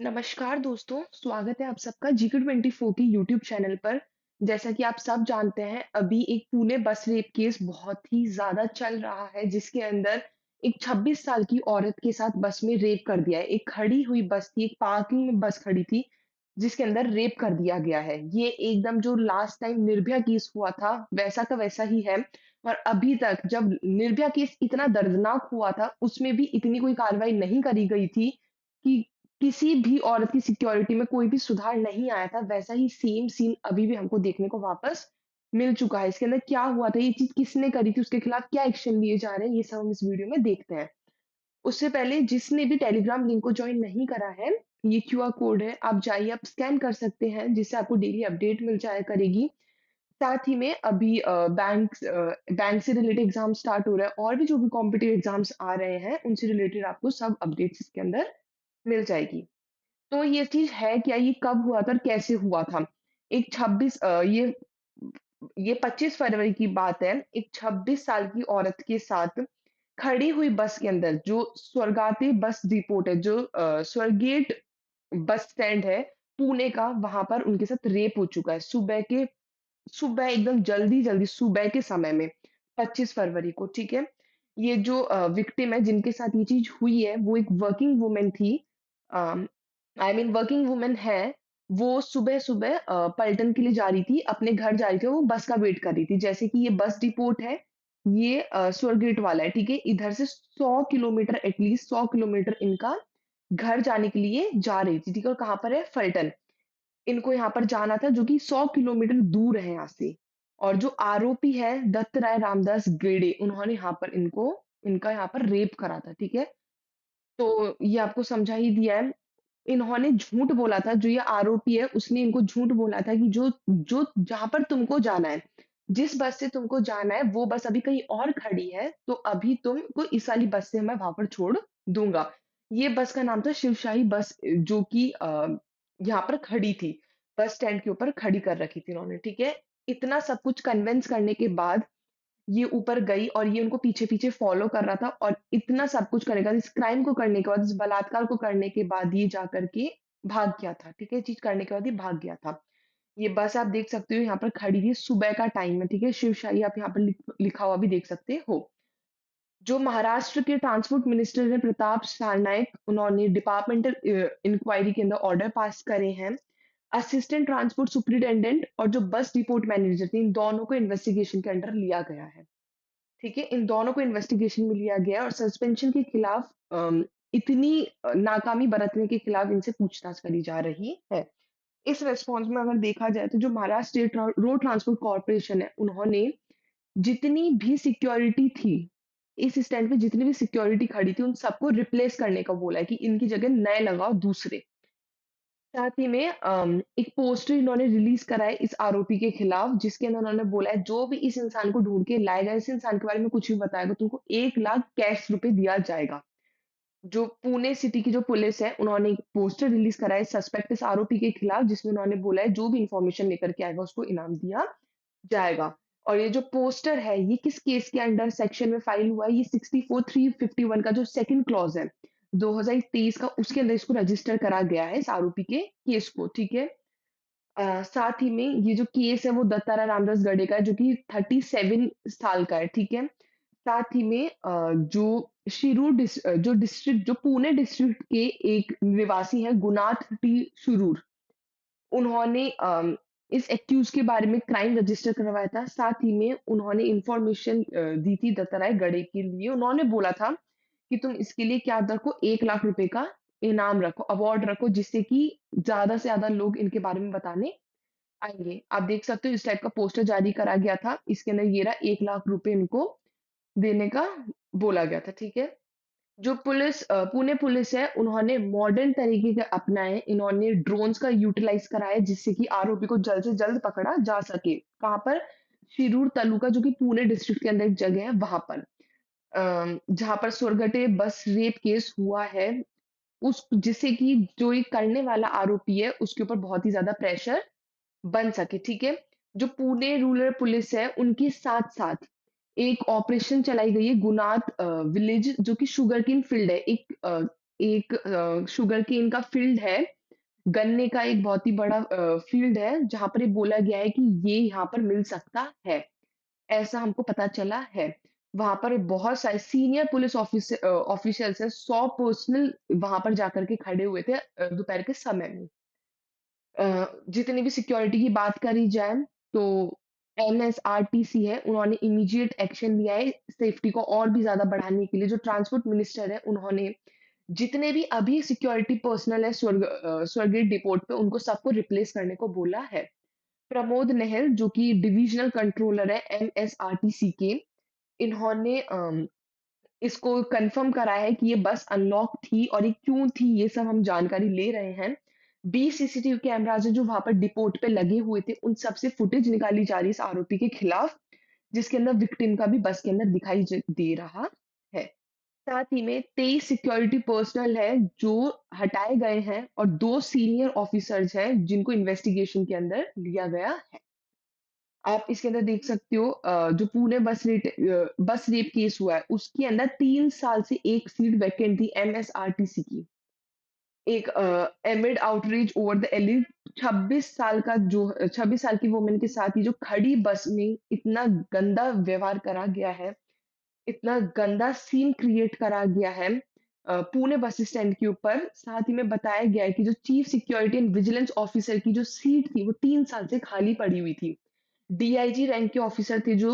नमस्कार दोस्तों, स्वागत है आप सबका GK24 की यूट्यूब चैनल पर। जैसा कि आप सब जानते हैं, अभी एक पुणे बस रेप केस बहुत ही ज़्यादा चल रहा है, जिसके अंदर एक 26 साल की औरत के साथ बस में रेप कर दिया है। एक खड़ी हुई बस थी, एक पार्किंग में बस खड़ी थी, जिसके अंदर रेप कर दिया गया है। ये एकदम जो लास्ट टाइम निर्भया केस हुआ था, वैसा का वैसा ही है। और अभी तक जब निर्भया केस इतना दर्दनाक हुआ था, उसमें भी इतनी कोई कार्रवाई नहीं करी गई थी कि किसी भी औरत की सिक्योरिटी में कोई भी सुधार नहीं आया था, वैसा ही सेम सीन अभी भी हमको देखने को वापस मिल चुका है। इसके अंदर क्या हुआ था, ये चीज़ किसने करी थी, उसके खिलाफ क्या एक्शन लिए जा रहे हैं, ये सब हम इस वीडियो में देखते हैं। उससे पहले जिसने भी टेलीग्राम लिंक को जॉइन नहीं करा है, ये क्यूआर कोड है, आप जाइए, आप स्कैन कर सकते हैं, जिससे आपको डेली अपडेट मिल जाया करेगी। साथ ही में अभी बैंक से रिलेटेड एग्ज़ाम स्टार्ट हो रहा है और भी जो भी कॉम्पिटिटिव एग्ज़ाम्स आ रहे हैं, उनसे रिलेटेड आपको सब अपडेट्स इसके अंदर मिल जाएगी। तो ये चीज़ है क्या? ये कब हुआ था और कैसे हुआ था? एक 26 ये 25 फरवरी की बात है। एक 26 साल की औरत के साथ खड़ी हुई बस के अंदर जो स्वर्गाती बस डिपोट है, जो स्वर्गेट बस स्टैंड है पुणे का, वहाँ पर उनके साथ रेप हो चुका है। सुबह एकदम जल्दी-जल्दी सुबह के समय में 25 फरवरी को, ठीक है? ये जो विक्टिम है जिनके साथ ये चीज़ हुई है, वो एक वर्किंग वुमन थी। अ वर्किंग वुमन है, वो सुबह-सुबह पलटन के लिए जा रही थी, अपने घर जा रही थी, वो बस का वेट कर रही थी। जैसे कि ये बस डिपोट है, ये स्वारगेट वाला है, ठीक है? इधर से 100 किलोमीटर एटलीस्ट 100 किलोमीटर इनका घर जाने के लिए जा रही थी, ठीक है? और कहाँ पर है? फलटन। इनको यहाँ पर जाना था जो कि 100 किलोमीटर दूर है यहाँ से। और जो आरोपी है दत्त राय रामदास गेडे, उन्होंने यहाँ पर इनका यहाँ पर रेप करा था, ठीक है? तो ये आपको समझा ही दिया है। इन्होंने झूठ बोला था, जो ये आरोपी है उसने इनको झूठ बोला था कि जो जो जहाँ पर तुमको जाना है, जिस बस से तुमको जाना है वो बस अभी कहीं और खड़ी है, तो अभी तुमको इस वाली बस से मैं वहाँ पर छोड़ दूँगा। ये बस का नाम था शिवशाही बस, जो कि यहाँ पर खड़ी थी। बस स्टैंड के ऊपर खड़ी कर रखी थी इन्होंने, ठीक है? इतना सब कुछ कन्विंस करने के बाद ये ऊपर गई और ये उनको पीछे-पीछे फ़ॉलो कर रहा था और इतना सब कुछ करने के बाद, इस क्राइम को करने के बाद, इस बलात्कार को करने के बाद ये जाकर के भाग गया था, ठीक है? ये चीज़ करने के बाद ये भाग गया था। ये बस आप देख सकते हो यहाँ पर खड़ी थी, सुबह का टाइम है, ठीक है? शिवशाही आप यहाँ पर लिखा हुआ भी देख सकते हो। जो महाराष्ट्र के ट्रांसपोर्ट मिनिस्टर हैं प्रताप सरनाईक, उन्होंने डिपार्टमेंटल इंक्वायरी के अंदर ऑर्डर पास करे हैं। असिस्टेंट ट्रांसपोर्ट सुपरिटेंडेंट और जो बस डिपोट मैनेजर थे, इन दोनों को इन्वेस्टिगेशन के अंडर लिया गया है। ठीक है? इन दोनों को इन्वेस्टिगेशन में लिया गया है और सस्पेंशन के खिलाफ इतनी नाकामी बरतने के खिलाफ इनसे पूछताछ करी जा रही है। इस रिस्पॉन्स में अगर देखा जाए तो जो Maharashtra state road transport corporation है, उन्होंने जितनी भी सिक्योरिटी थी, इस स्टैंड पे जितनी भी सिक्योरिटी खड़ी थी, उन सबको रिप्लेस करने का बोला है कि इनकी जगह नए लगाओ दूसरे। साथ ही में एक पोस्टर इन्होंने रिलीज़ करा है इस आरोपी के खिलाफ, जिसके अंदर उन्होंने बोला है, जो भी इस इंसान को ढूँढ के लाएगा, इस इंसान के बारे में कुछ भी बताएगा, तुमको 1 लाख कैश रुपए दिया जाएगा। जो पुणे सिटी की जो पुलिस है, उन्होंने एक पोस्टर रिलीज़ करा है सस्पेक्ट इस आरोपी के खिलाफ, जिसमें उन्होंने बोला है, जो भी इन्फॉर्मेशन लेकर के आएगा, उसको इनाम दिया जाएगा। और ये जो पोस्टर है, ये किस केस के अंडर सेक्शन में फाइल हुआ है, ये 64 351 का जो सेकंड क्लॉज़ है, 2023 का, उसके अंदर इसको रजिस्टर करा गया है, इस आरोपी के केस को, ठीक है? साथ ही में ये जो केस है वो दत्तारा रामदास गडे का है, जो कि 37 साल का है, ठीक है? साथ ही में जो जो डिस्ट्रिक्ट, जो पुणे डिस्ट्रिक्ट के एक निवासी हैं गुनाथ टी शिरूर, उन्होंने इस एक्यूज़ के बारे में क्राइम रजिस्टर करवाया था। साथ ही में उन्होंने इन्फॉर्मेशन दी थी दत्ताराय गडे के लिए। उन्होंने बोला था कि तुम इसके लिए क्या रखो, 1 लाख रुपए का इनाम रखो, अवार्ड रखो, जिससे कि ज़्यादा से ज़्यादा लोग इनके बारे में बताने आएँगे। आप देख सकते हो इस टाइप का पोस्टर जारी करा गया था। इसके अंदर ये रहा, 1 लाख रुपए इनको देने का बोला गया था, ठीक है? जो पुणे पुलिस है, उन्होंने मॉडर्न तरीके के अपनाए। इन्होंने ड्रोन्स का यूटिलाइज़ करा है, जिससे कि आरोपी को जल्द से जल्द पकड़ा जा सके। कहाँ पर? शिरूर तालुका, जो कि पुणे डिस्ट्रिक्ट के अंदर एक जगह है, वहाँ पर। जहाँ पर सुरगटे बस रेप केस हुआ है, उस जिससे कि जो ये करने वाला आरोपी है, उसके ऊपर बहुत ही ज़्यादा प्रेशर बन सके, ठीक है? जो पुणे रूरल पुलिस है, उनके साथ-साथ एक ऑपरेशन चलाई गई है गुनात विलेज, जो कि शुगरकेन फील्ड है। एक एक शुगरकेन का फील्ड है, गन्ने का एक बहुत ही बड़ा फील्ड है, जहाँ पर ये बोला गया है कि ये यहाँ पर मिल सकता है, ऐसा हमको पता चला है। वहाँ पर बहुत सारे सीनियर पुलिस ऑफिशियल्स हैं, 100 पर्सनल वहाँ पर जाकर के खड़े हुए थे दोपहर के समय में। जितनी भी सिक्योरिटी की बात करी जाए, तो एमएसआरटीसी है, उन्होंने इमीडिएट एक्शन लिया है सेफ्टी को और भी ज़्यादा बढ़ाने के लिए। जो ट्रांसपोर्ट मिनिस्टर है, उन्होंने जितने भी अभी सिक्योरिटी पर्सनल है स्वर्गीय डिपोट पे, उनको सबको रिप्लेस करने को बोला है। प्रमोद नहल, जो कि डिविजनल कंट्रोलर है एमएसआरटीसी के, इन्होंने इसको कन्फर्म करा है कि ये बस अनलॉक थी और ये क्यों थी, ये सब हम जानकारी ले रहे हैं। 20 सीसीटीवी कैमराज़ हैं जो वहाँ पर डिपोट पे लगे हुए थे, उन सब से फुटेज निकाली जा रही है इस आरोपी के खिलाफ, जिसके अंदर विक्टिम का भी बस के अंदर दिखाई दे रहा है। साथ ही में 23 सिक्योरिटी पर्सनल है जो हटाए गए हैं और 2 सीनियर ऑफिसर्स हैं जिनको इन्वेस्टिगेशन के अंदर लिया गया है। आप इसके अंदर देख सकते हो जो पुणे बस रेप केस हुआ है, उसके अंदर 3 साल से 1 सीट वैकेंट थी एमएसआरटीसी की। एक एमिड आउटरीच ओवर द एलिट 26 साल का जो 26 साल की वुमन के साथ ही जो खड़ी बस में इतना गंदा व्यवहार करा गया है, इतना गंदा सीन क्रिएट करा गया है पुणे बस स्टैंड के ऊपर। साथ ही में बताया गया है कि जो chief security and vigilance officer की जो सीट थी, वो 3 साल से खाली पड़ी हुई थी। डीआईजी रैंक के ऑफिसर थे जो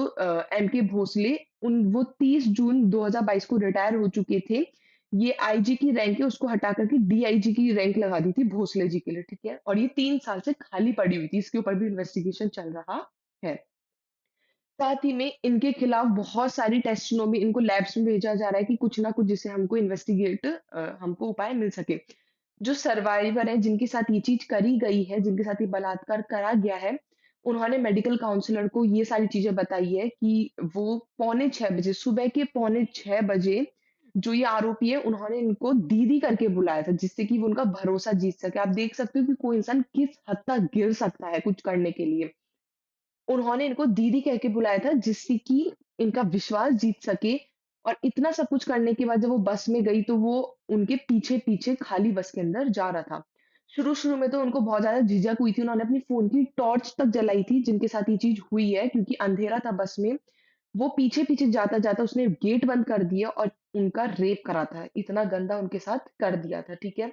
एमके भोसले, उन वो 30 जून 2022 को रिटायर हो चुके थे। ये आईजी की रैंक है, उसको हटा कर के डीआईजी की रैंक लगा दी थी भोसले जी के लिए, ठीक है? और ये 3 साल से खाली पड़ी हुई थी, इसके ऊपर भी इन्वेस्टिगेशन चल रहा है। साथ ही में इनके खिलाफ बहुत सारी टेस्टिनों में इनको लैब्स में भेजा जा रहा है कि कुछ ना कुछ जिससे हमको हमको उपाय मिल सके। जो सर्वाइवर हैं, जिनके साथ ये चीज़ करी गई है, जिनके साथ ये बलात्कार करा गया है, उन्होंने मेडिकल काउंसलर को ये सारी चीज़ें बताई है कि वो पौने 6 बजे, सुबह के पौने 6 बजे जो ये आरोपी है, उन्होंने इनको दीदी करके बुलाया था, जिससे कि वो उनका भरोसा जीत सके। आप देख सकते हो कि कोई इंसान किस हद तक गिर सकता है कुछ करने के लिए। उन्होंने इनको दीदी कह के बुलाया था जिससे कि इनका विश्वास जीत सके और इतना सब कुछ करने के बाद जब वो बस में गई तो वो उनके पीछे-पीछे खाली बस के अंदर जा रहा था। शुरू-शुरू में तो उनको बहुत ज़्यादा झिझक हुई थी, उन्होंने अपनी फ़ोन की टॉर्च तक जलाई थी जिनके साथ ये चीज़ हुई है क्योंकि अंधेरा था बस में। वो पीछे-पीछे जाता-जाता उसने गेट बंद कर दिया और उनका रेप करा था। इतना गंदा उनके साथ कर दिया था, ठीक है?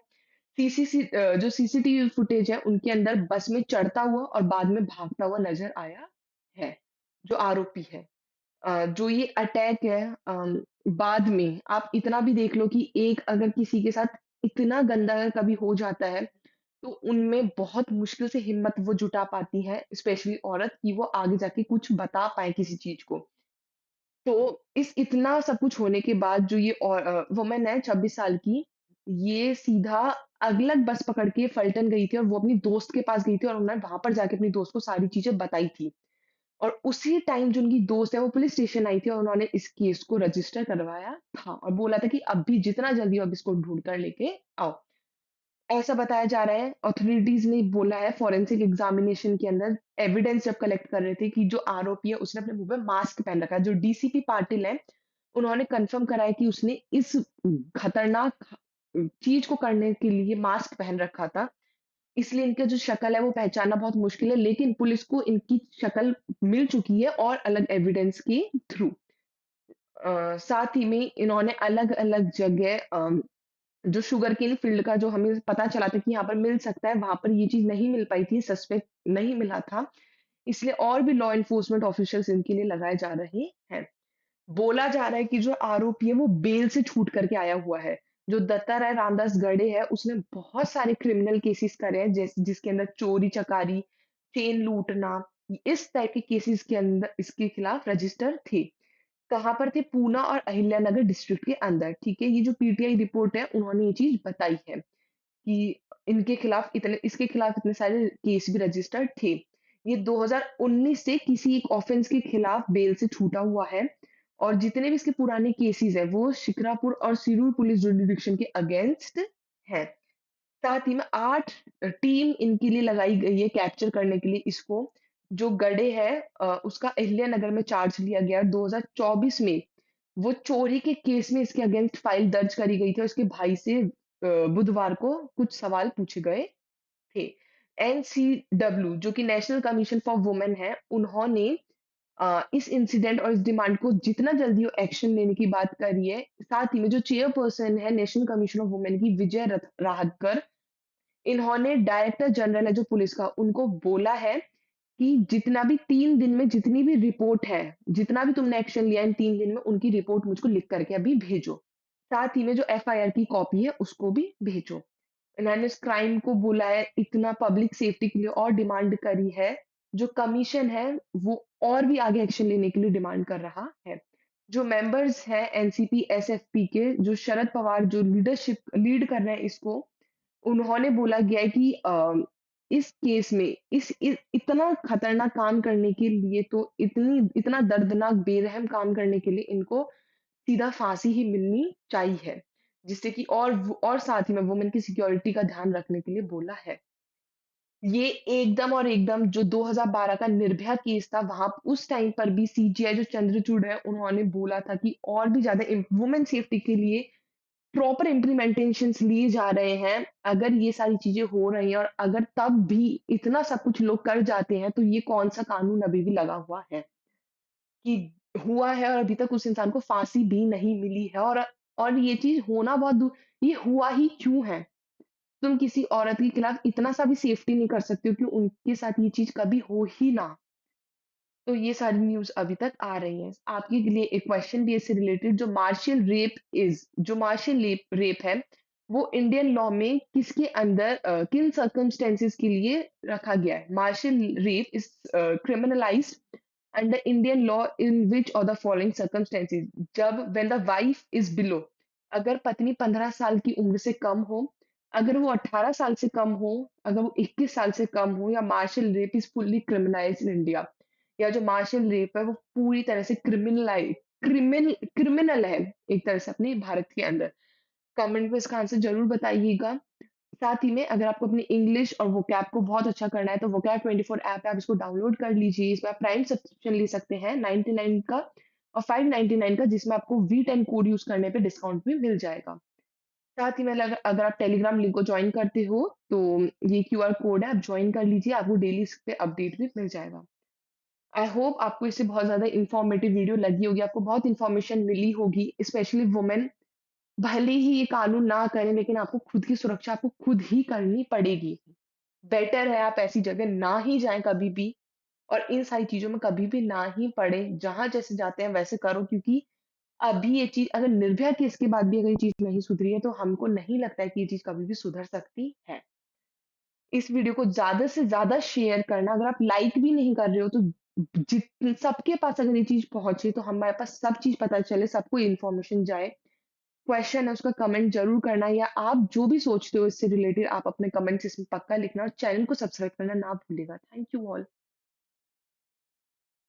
जो सीसीटीवी फुटेज है उनके अंदर बस में चढ़ता हुआ और बाद में भागता हुआ नज़र आया है, जो आरोपी है। जो ये अटैक है बाद में आप इतना भी देख लो कि एक अगर किसी के साथ इतना गंदा अगर कभी हो जाता है, तो उनमें बहुत मुश्किल से हिम्मत वो जुटा पाती है, स्पेशली औरत कि वो आगे जाके कुछ बता पाए किसी चीज़ को। तो इस इतना सब कुछ होने के बाद जो ये वुमन है 26 साल की, ये सीधा अलग बस पकड़ के फल्टन गई थी और वो अपनी दोस्त के पास गई थी और उन्होंने वहाँ पर जाके अपनी दोस्त को सारी चीज़ें बताई थी। और उसी टाइम जो उनकी दोस्त है वो पुलिस स्टेशन आई थी और उन्होंने इस केस को रजिस्टर करवाया था और बोला था कि अभी जितना जल्दी हो आप इसको ढूँढ कर लेके आओ। ऐसा बताया जा रहा है, ऑथोरिटीज़ ने बोला है फॉरेंसिक एग्ज़ामिनेशन के अंदर एविडेंस जब कलेक्ट कर रहे थे कि जो आरोपी है उसने अपने मुँह पे मास्क पहन रखा है। जो डीसीपी पाटिल हैं, उन्होंने कन्फर्म करा है कि उसने इस खतरनाक चीज़ को करने के लिए मास्क पहन रखा था। इसलिए इनका जो शक्ल है वो पहचानना बहुत मुश्किल है, लेकिन पुलिस को इनकी शक्ल मिल चुकी है और अलग एविडेंस के थ्रू। साथ ही में इन्होंने अलग-अलग जगह जो शुगरकेन फील्ड का जो हमें पता चला था कि यहाँ पर मिल सकता है, वहाँ पर ये चीज़ नहीं मिल पाई थी, सस्पेक्ट नहीं मिला था। इसलिए और भी लॉ एनफोर्समेंट ऑफिशियल्स इनके लिए लगाए जा रहे हैं। बोला जा रहा है कि जो आरोपी है वो बेल से छूट करके आया हुआ है। जो दत्ता राय रामदास गढ़े है उसने बहुत सारे क्रिमिनल केसेस करे हैं जिसके अंदर चोरी-चकारी, चेन लूटना, इस टाइप के केसेस के अंदर इसके खिलाफ रजिस्टर थे। कहाँ पर थे? पूना और अहिल्यानगर डिस्ट्रिक्ट के अंदर, ठीक है? ये जो पीटीआई रिपोर्ट है उन्होंने ये चीज़ बताई है कि इसके खिलाफ इतने सारे केस भी रजिस्टर्ड थे। ये 2019 से किसी एक ऑफेंस के खिलाफ बेल से छूटा हुआ है और जितने भी इसके पुराने केसेस हैं वो शिक्रापुर और सिरूर पुलिस जुरिसडिक्शन के अगेंस्ट हैं। साथ ही में 8 टीम इनके लिए लगाई गई है कैप्चर करने के लिए इसको। जो गढ़े है उसका अहिल्यानगर में चार्ज लिया गया 2024 में। वो चोरी के केस में इसके अगेंस्ट फाइल दर्ज करी गई थी और इसके भाई से बुधवार को कुछ सवाल पूछे गए थे। एनसीडब्ल्यू जो कि नेशनल कमीशन फॉर वुमेन है, उन्होंने इस इंसिडेंट और इस डिमांड को जितना जल्दी हो एक्शन लेने की बात करी है। साथ ही में जो चेयरपर्सन है नेशनल कमीशन ऑफ वुमेन की विजय राहतकर, इन्होंने डायरेक्टर जनरल है जो पुलिस का, उनको बोला है कि जितना भी 3 दिन में जितनी भी रिपोर्ट है, जितना भी तुमने एक्शन लिया इन 3 दिन में उनकी रिपोर्ट मुझको लिख करके अभी भेजो। साथ ही में जो एफआईआर की कॉपी है उसको भी भेजो। इन्होंने इस क्राइम को बुला है, इतना पब्लिक सेफ्टी के लिए और डिमांड करी है। जो कमीशन है वो और भी आगे एक्शन लेने के लिए डिमांड कर रहा है। जो मेंबर्स हैं एनसीपी एसएफपी के, जो शरद पवार जो लीडरशिप लीड कर रहे हैं इसको, उन्होंने बोला गया है कि इस केस में इतना खतरनाक काम करने के लिए तो इतना दर्दनाक बेरहम काम करने के लिए इनको सीधा फांसी ही मिलनी चाहिए। जिससे कि और साथ ही में वुमेन की सिक्योरिटी का ध्यान रखने के लिए बोला है। ये एकदम और एकदम जो 2012 का निर्भया केस था, वहाँ उस टाइम पर भी सीजीआई जो चंद्रचूड़ है, उन्होंने बोला था कि और भी ज़्यादा वुमेन सेफ्टी के लिए प्रॉपर इम्प्लीमेंटेशंस लिए जा रहे हैं। अगर ये सारी चीज़ें हो रही हैं और अगर तब भी इतना सब कुछ लोग कर जाते हैं, तो ये कौन-सा कानून अभी भी लगा हुआ है कि हुआ है और अभी तक उस इंसान को फांसी भी नहीं मिली है। और ये चीज़ होना बहुत दूर, ये हुआ ही क्यों है? तुम किसी औरत के खिलाफ इतना सा भी सेफ्टी नहीं कर सकते हो कि उनके साथ ये चीज़ कभी हो ही ना। तो ये सारी न्यूज़ अभी तक आ रही हैं। आपके लिए एक क्वेश्चन भी है इससे रिलेटेड, जो मार्शियल रेप है, वो इंडियन लॉ में किसके अंदर किन सर्कमस्टेंसेस के लिए रखा गया है? Marital rape is criminalized under Indian law in which of the following circumstances? जब when the wife is below, अगर पत्नी 15 साल की उम्र से कम हो, अगर वो 18 साल से कम हो, अगर वो 21 साल से कम हो, या martial rape is fully criminalised in India. या जो मार्शियल रेप है वो पूरी तरह से क्रिमिनल है एक तरह से अपने भारत के अंदर। कमेंट में इसका आंसर ज़रूर बताइएगा। साथ ही में अगर आपको अपनी इंग्लिश और वोकैब को बहुत अच्छा करना है तो वोकैब 24 ऐप है, आप इसको डाउनलोड कर लीजिए। इसमें आप प्राइम सब्सक्रिप्शन ले सकते हैं 99 का और 599 का, जिसमें आपको V10 कोड यूज़ करने पे डिस्काउंट भी मिल जाएगा। साथ ही में अगर अगर आप टेलीग्राम लिंक को जॉइन करते हो तो ये क्यूआर कोड है, आप जॉइन कर लीजिए, आपको डेली इस पे अपडेट भी मिल जाएगा। आई होप आपको इससे बहुत ज़्यादा इन्फॉर्मेटिव वीडियो लगी होगी, आपको बहुत इन्फॉर्मेशन मिली होगी, स्पेशली वुमेन भले ही ये कानून ना करें, लेकिन आपको खुद की सुरक्षा आपको खुद ही करनी पड़ेगी। बेटर है आप ऐसी जगह ना ही जाएँ कभी भी और इन सारी चीज़ों में कभी भी ना ही पड़ें। जहाँ जैसे जाते हैं वैसे करो, क्योंकि अभी ये चीज़ अगर निर्भया केस के बाद भी अगर ये चीज़ नहीं सुधरी है, तो हमको नहीं लगता है कि ये चीज़ कभी भी सुधर सकती है। इस वीडियो को ज़्यादा से ज़्यादा शेयर करना, अगर आप लाइक भी नहीं कर रहे हो तो जित सबके पास अगर ये चीज़ पहुँचे तो हमारे पास सब चीज़ पता चले, सबको इन्फॉर्मेशन जाए। क्वेश्चन है उसका कमेंट ज़रूर करना, या आप जो भी सोचते हो इससे रिलेटेड आप अपने कमेंट्स इसमें पक्का लिखना और चैनल को सब्सक्राइब करना ना भूलिएगा। Thank you all.